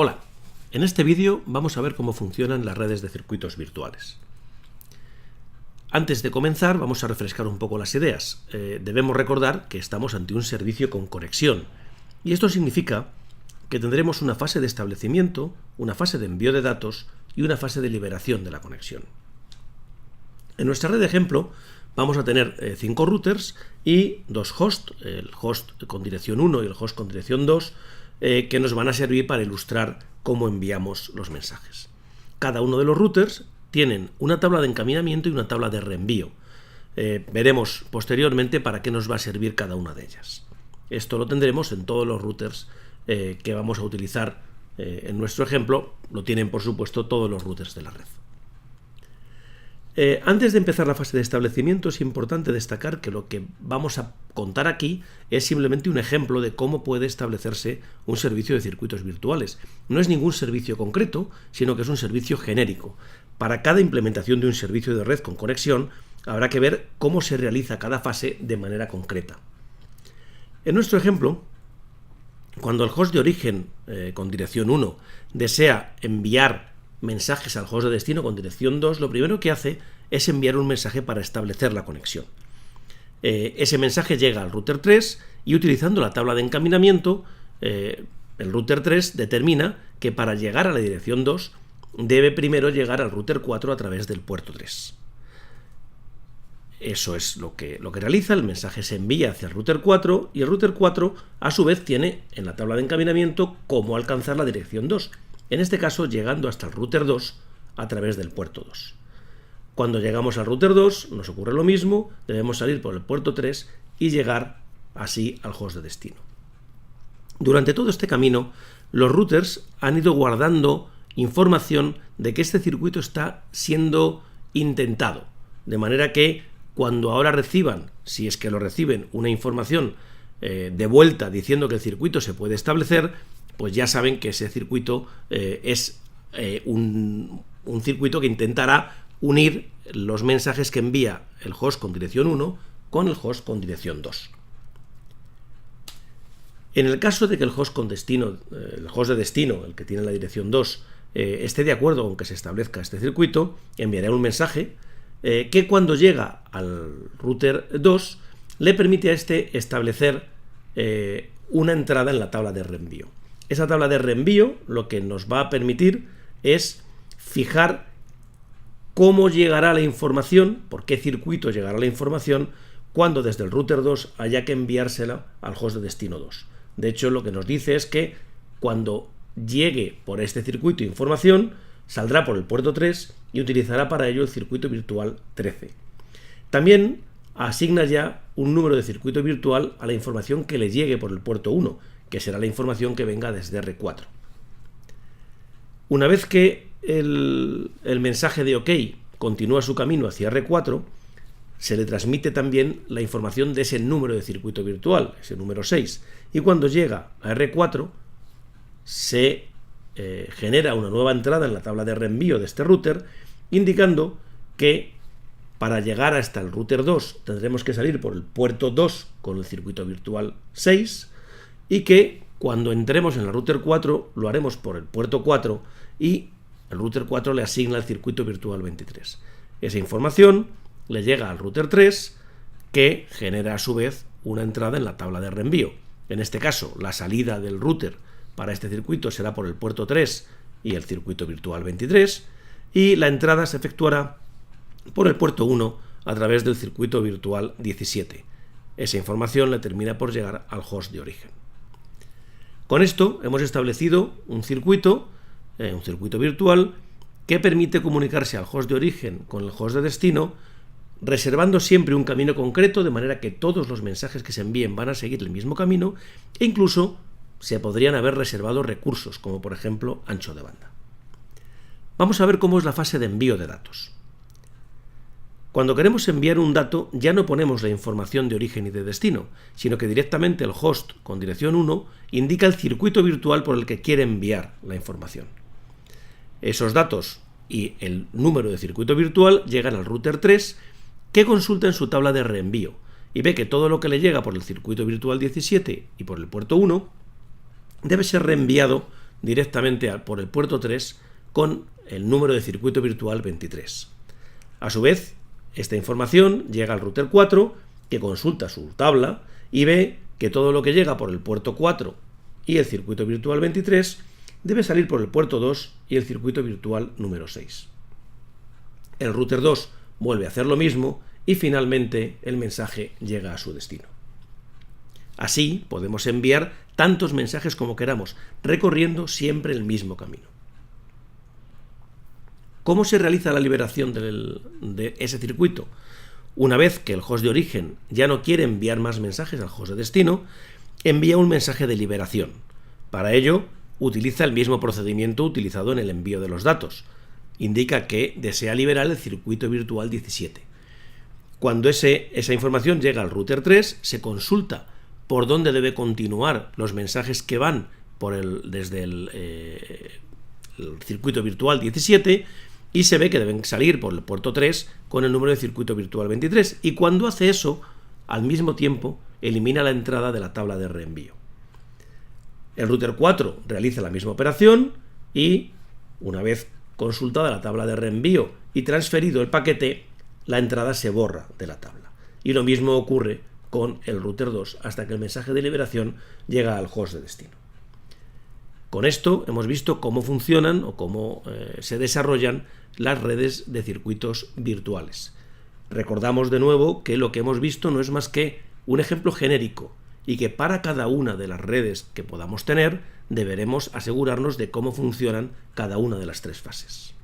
Hola, en este vídeo vamos a ver cómo funcionan las redes de circuitos virtuales. Antes de comenzar vamos a refrescar un poco las ideas. Debemos recordar que estamos ante un servicio con conexión y esto significa que tendremos una fase de establecimiento, una fase de envío de datos y una fase de liberación de la conexión. En nuestra red de ejemplo vamos a tener 5 routers y 2 hosts, el host con dirección 1 y el host con dirección 2, que nos van a servir para ilustrar cómo enviamos los mensajes. Cada uno de los routers tienen una tabla de encaminamiento y una tabla de reenvío. Veremos posteriormente para qué nos va a servir cada una de ellas. Esto lo tendremos en todos los routers que vamos a utilizar en nuestro ejemplo. Lo tienen, por supuesto, todos los routers de la red. Antes de empezar la fase de establecimiento es importante destacar que lo que vamos a contar aquí es simplemente un ejemplo de cómo puede establecerse un servicio de circuitos virtuales. No es ningún servicio concreto, sino que es un servicio genérico. Para cada implementación de un servicio de red con conexión habrá que ver cómo se realiza cada fase de manera concreta. En nuestro ejemplo, cuando el host de origen con dirección 1 desea enviar mensajes al host de destino con dirección 2, lo primero que hace es enviar un mensaje para establecer la conexión. Ese mensaje llega al router 3 y utilizando la tabla de encaminamiento, el router 3 determina que para llegar a la dirección 2 debe primero llegar al router 4 a través del puerto 3. Eso es lo que realiza. El mensaje se envía hacia el router 4 y el router 4 a su vez tiene en la tabla de encaminamiento cómo alcanzar la dirección 2. En este caso llegando hasta el router 2 a través del puerto 2. Cuando llegamos al router 2 nos ocurre lo mismo, debemos salir por el puerto 3 y llegar así al host de destino. Durante todo este camino los routers han ido guardando información de que este circuito está siendo intentado, de manera que cuando ahora reciban, si es que lo reciben, una información de vuelta diciendo que el circuito se puede establecer, pues ya saben que ese circuito es un circuito que intentará unir los mensajes que envía el host con dirección 1 con el host con dirección 2. En el caso de que el host con destino, el host de destino, el que tiene la dirección 2, esté de acuerdo con que se establezca este circuito, enviará un mensaje que cuando llega al router 2 le permite a este establecer una entrada en la tabla de reenvío. Esa tabla de reenvío lo que nos va a permitir es fijar cómo llegará la información, por qué circuito llegará la información, cuando desde el router 2 haya que enviársela al host de destino 2. De hecho, lo que nos dice es que cuando llegue por este circuito información, saldrá por el puerto 3 y utilizará para ello el circuito virtual 13. También asigna ya un número de circuito virtual a la información que le llegue por el puerto 1, que será la información que venga desde R4. Una vez que el mensaje de OK continúa su camino hacia R4, se le transmite también la información de ese número de circuito virtual, ese número 6, y cuando llega a R4 se genera una nueva entrada en la tabla de reenvío de este router, indicando que para llegar hasta el router 2 tendremos que salir por el puerto 2 con el circuito virtual 6 y que cuando entremos en el router 4 lo haremos por el puerto 4 y el router 4 le asigna el circuito virtual 23. Esa información le llega al router 3 que genera a su vez una entrada en la tabla de reenvío. En este caso la salida del router para este circuito será por el puerto 3 y el circuito virtual 23 y la entrada se efectuará por el puerto 1 a través del circuito virtual 17. Esa información le termina por llegar al host de origen. Con esto hemos establecido un circuito virtual que permite comunicarse al host de origen con el host de destino, reservando siempre un camino concreto, de manera que todos los mensajes que se envíen van a seguir el mismo camino e incluso se podrían haber reservado recursos, como por ejemplo ancho de banda. Vamos a ver cómo es la fase de envío de datos. Cuando queremos enviar un dato, ya no ponemos la información de origen y de destino, sino que directamente el host con dirección 1 indica el circuito virtual por el que quiere enviar la información. Esos datos y el número de circuito virtual llegan al router 3, que consulta en su tabla de reenvío y ve que todo lo que le llega por el circuito virtual 17 y por el puerto 1 debe ser reenviado directamente por el puerto 3 con el número de circuito virtual 23. A su vez, esta información llega al router 4, que consulta su tabla y ve que todo lo que llega por el puerto 4 y el circuito virtual 23 debe salir por el puerto 2 y el circuito virtual número 6. El router 2 vuelve a hacer lo mismo y finalmente el mensaje llega a su destino. Así podemos enviar tantos mensajes como queramos, recorriendo siempre el mismo camino. ¿Cómo se realiza la liberación de ese circuito? Una vez que el host de origen ya no quiere enviar más mensajes al host de destino, envía un mensaje de liberación. Para ello, utiliza el mismo procedimiento utilizado en el envío de los datos. Indica que desea liberar el circuito virtual 17. Cuando esa información llega al router 3, se consulta por dónde debe continuar los mensajes que van desde el circuito virtual 17 y se ve que deben salir por el puerto 3 con el número de circuito virtual 23. Y cuando hace eso, al mismo tiempo, elimina la entrada de la tabla de reenvío. El router 4 realiza la misma operación y, una vez consultada la tabla de reenvío y transferido el paquete, la entrada se borra de la tabla. Y lo mismo ocurre con el router 2 hasta que el mensaje de liberación llega al host de destino. Con esto hemos visto cómo funcionan o cómo se desarrollan las redes de circuitos virtuales. Recordamos de nuevo que lo que hemos visto no es más que un ejemplo genérico y que para cada una de las redes que podamos tener deberemos asegurarnos de cómo funcionan cada una de las tres fases.